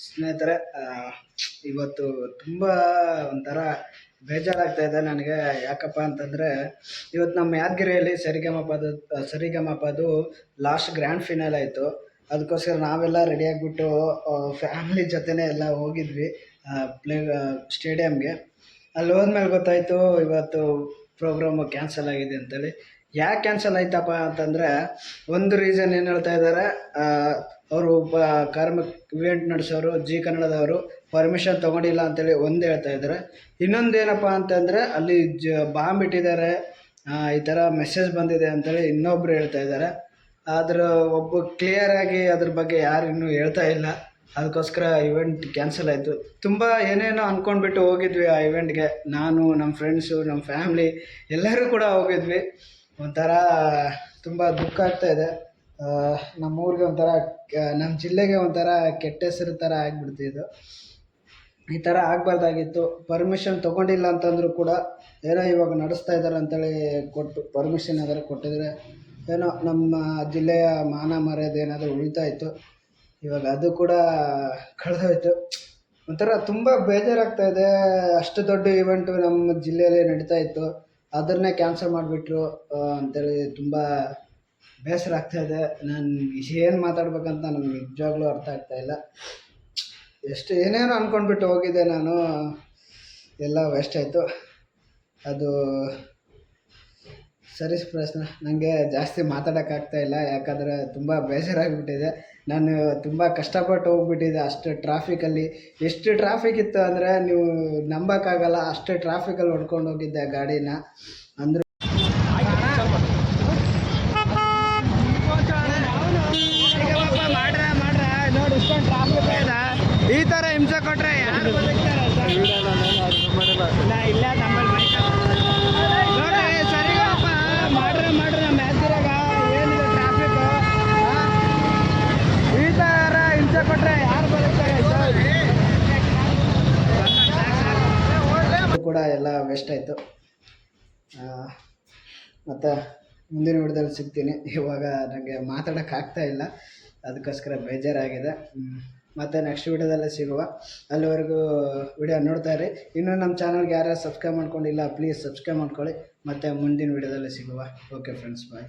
ಸ್ನೇಹಿತರೆ, ಇವತ್ತು ತುಂಬ ಒಂಥರ ಬೇಜಾರಾಗ್ತಾ ಇದೆ ನನಗೆ. ಯಾಕಪ್ಪ ಅಂತಂದರೆ, ಇವತ್ತು ನಮ್ಮ ಯಾದಗಿರಿಯಲ್ಲಿ ಸರಿಗಮಪದು ಲಾಸ್ಟ್ ಗ್ರ್ಯಾಂಡ್ ಫಿನಾಲ್ ಆಯಿತು. ಅದಕ್ಕೋಸ್ಕರ ನಾವೆಲ್ಲ ರೆಡಿಯಾಗಿಬಿಟ್ಟು ಫ್ಯಾಮಿಲಿ ಜೊತೆನೇ ಎಲ್ಲ ಹೋಗಿದ್ವಿ ಸ್ಟೇಡಿಯಮ್ಗೆ. ಅಲ್ಲಿ ಹೋದ್ಮೇಲೆ ಗೊತ್ತಾಯಿತು ಇವತ್ತು ಪ್ರೋಗ್ರಾಮು ಕ್ಯಾನ್ಸಲ್ ಆಗಿದೆ ಅಂತೇಳಿ. ಯಾಕೆ ಕ್ಯಾನ್ಸಲ್ ಆಯ್ತಪ್ಪ ಅಂತಂದರೆ, ಒಂದು ರೀಸನ್ ಏನು ಹೇಳ್ತಾ ಇದ್ದಾರೆ, ಅವರು ಇವೆಂಟ್ ನಡೆಸೋರು ಜಿ ಕನ್ನಡದವರು ಪರ್ಮಿಷನ್ ತೊಗೊಂಡಿಲ್ಲ ಅಂತೇಳಿ ಒಂದು ಹೇಳ್ತಾ ಇದ್ದಾರೆ. ಇನ್ನೊಂದು ಏನಪ್ಪ ಅಂತಂದರೆ, ಅಲ್ಲಿ ಬಾಂಬ್ ಇಟ್ಟಿದ್ದಾರೆ, ಈ ಥರ ಮೆಸೇಜ್ ಬಂದಿದೆ ಅಂತೇಳಿ ಇನ್ನೊಬ್ರು ಹೇಳ್ತಾ ಇದ್ದಾರೆ. ಆದ್ರೆ ಕ್ಲಿಯರಾಗಿ ಅದ್ರ ಬಗ್ಗೆ ಯಾರು ಇನ್ನೂ ಹೇಳ್ತಾ ಇಲ್ಲ. ಅದಕ್ಕೋಸ್ಕರ ಇವೆಂಟ್ ಕ್ಯಾನ್ಸಲ್ ಆಯಿತು. ತುಂಬ ಏನೇನೋ ಅಂದ್ಕೊಂಡ್ಬಿಟ್ಟು ಹೋಗಿದ್ವಿ ಆ ಇವೆಂಟ್ಗೆ. ನಾನು, ನಮ್ಮ ಫ್ರೆಂಡ್ಸು, ನಮ್ಮ ಫ್ಯಾಮ್ಲಿ ಎಲ್ಲರೂ ಕೂಡ ಹೋಗಿದ್ವಿ. ಒಂಥರ ತುಂಬ ದುಃಖ ಆಗ್ತಾಯಿದೆ. ನಮ್ಮೂರಿಗೆ ಒಂಥರ, ನಮ್ಮ ಜಿಲ್ಲೆಗೆ ಒಂಥರ ಕೆಟ್ಟ ಹೆಸರು ಥರ ಆಗಿಬಿಡ್ತಿದ್ದು. ಈ ಥರ ಆಗಬಾರ್ದಾಗಿತ್ತು. ಪರ್ಮಿಷನ್ ತೊಗೊಂಡಿಲ್ಲ ಅಂತಂದರೂ ಕೂಡ ಏನೋ ಇವಾಗ ನಡೆಸ್ತಾ ಇದ್ದಾರೆ ಅಂತೇಳಿ ಪರ್ಮಿಷನ್ ಏನಾದರೂ ಕೊಟ್ಟಿದ್ರೆ ಏನೋ ನಮ್ಮ ಜಿಲ್ಲೆಯ ಮಾನ ಮರ್ಯಾದೆ ಏನಾದರೂ ಉಳಿತಾ ಇತ್ತು. ಇವಾಗ ಅದು ಕೂಡ ಕಳೆದೋಯ್ತು. ಒಂಥರ ತುಂಬ ಬೇಜಾರಾಗ್ತಾಯಿದೆ. ಅಷ್ಟು ದೊಡ್ಡ ಇವೆಂಟು ನಮ್ಮ ಜಿಲ್ಲೆಯಲ್ಲಿ ನಡೀತಾ ಇತ್ತು, ಅದನ್ನೇ ಕ್ಯಾನ್ಸಲ್ ಮಾಡಿಬಿಟ್ರು ಅಂತೇಳಿ ತುಂಬ ಬೇಸರ ಆಗ್ತಾಯಿದೆ. ನಾನು ಏನು ಮಾತಾಡ್ಬೇಕಂತ ನನಗೆ ನಿಜವಾಗ್ಲೂ ಅರ್ಥ ಆಗ್ತಾಯಿಲ್ಲ. ಏನೇನೋ ಅಂದ್ಕೊಂಡ್ಬಿಟ್ಟು ಹೋಗಿದ್ದೆ ನಾನು, ಎಲ್ಲ ವೇಸ್ಟ್ ಆಯಿತು. ಅದು ಸರಿ ಪ್ರಶ್ನೆ, ನನಗೆ ಜಾಸ್ತಿ ಮಾತಾಡೋಕ್ಕಾಗ್ತಾಯಿಲ್ಲ. ಯಾಕಂದರೆ ತುಂಬ ಬೇಜಾರಾಗಿಬಿಟ್ಟಿದೆ. ನಾನು ತುಂಬ ಕಷ್ಟಪಟ್ಟು ಹೋಗ್ಬಿಟ್ಟಿದ್ದೆ ಅಷ್ಟು ಟ್ರಾಫಿಕಲ್ಲಿ. ಎಷ್ಟು ಟ್ರಾಫಿಕ್ ಇತ್ತು ಅಂದರೆ ನೀವು ನಂಬೋಕ್ಕಾಗಲ್ಲ, ಅಷ್ಟು ಟ್ರಾಫಿಕಲ್ಲಿ ಹೊಡ್ಕೊಂಡು ಹೋಗಿದ್ದೆ ಗಾಡಿನ. ಅಂದರೂ ನೋಡಿ ಇಷ್ಟೊಂದು ಟ್ರಾಫಿಕ್ ಇದೆ. ಈ ಥರ ಹಿಂಸೆ ಕೊಟ್ಟರೆ ಯಾರು ಬದುಕ್ತಾರೆ? ಇಲ್ಲ ನಮ್ಮಲ್ಲಿ ನೋಡಿ ಸರಿಗಪ್ಪ ಮಾಡ್ರೆ ನಮ್ಮ ಯಾದಗಿರಾಗ ಏನಿದೆ ಟ್ರಾಫಿಕ್. ಈ ಥರ ಹಿಂಸೆ ಕೊಟ್ಟರೆ ಯಾರು ಬದುಕ್ತಾರೆ? ಕೂಡ ಎಲ್ಲ ವೇಸ್ಟ್ ಆಯಿತು. ಮತ್ತು ಮುಂದಿನ ವಿಡಿಯೋದಲ್ಲಿ ಸಿಗ್ತೀನಿ. ಇವಾಗ ನನಗೆ ಮಾತಾಡೋಕ್ಕಾಗ್ತಾ ಇಲ್ಲ, ಅದಕ್ಕೋಸ್ಕರ ಬೇಜಾರಾಗಿದೆ. ಮತ್ತು ನೆಕ್ಸ್ಟ್ ವಿಡಿಯೋದಲ್ಲೇ ಸಿಗುವ. ಅಲ್ಲಿವರೆಗೂ ವಿಡಿಯೋ ನೋಡ್ತಾ ಇರಿ. ಇನ್ನೂ ನಮ್ಮ ಚಾನಲ್ಗೆ ಯಾರ್ಯಾರು ಸಬ್ಸ್ಕ್ರೈಬ್ ಮಾಡ್ಕೊಂಡಿಲ್ಲ ಪ್ಲೀಸ್ ಸಬ್ಸ್ಕ್ರೈಬ್ ಮಾಡ್ಕೊಳ್ಳಿ. ಮತ್ತು ಮುಂದಿನ ವಿಡಿಯೋದಲ್ಲೇ ಸಿಗುವ. ಓಕೆ ಫ್ರೆಂಡ್ಸ್, ಬಾಯ್.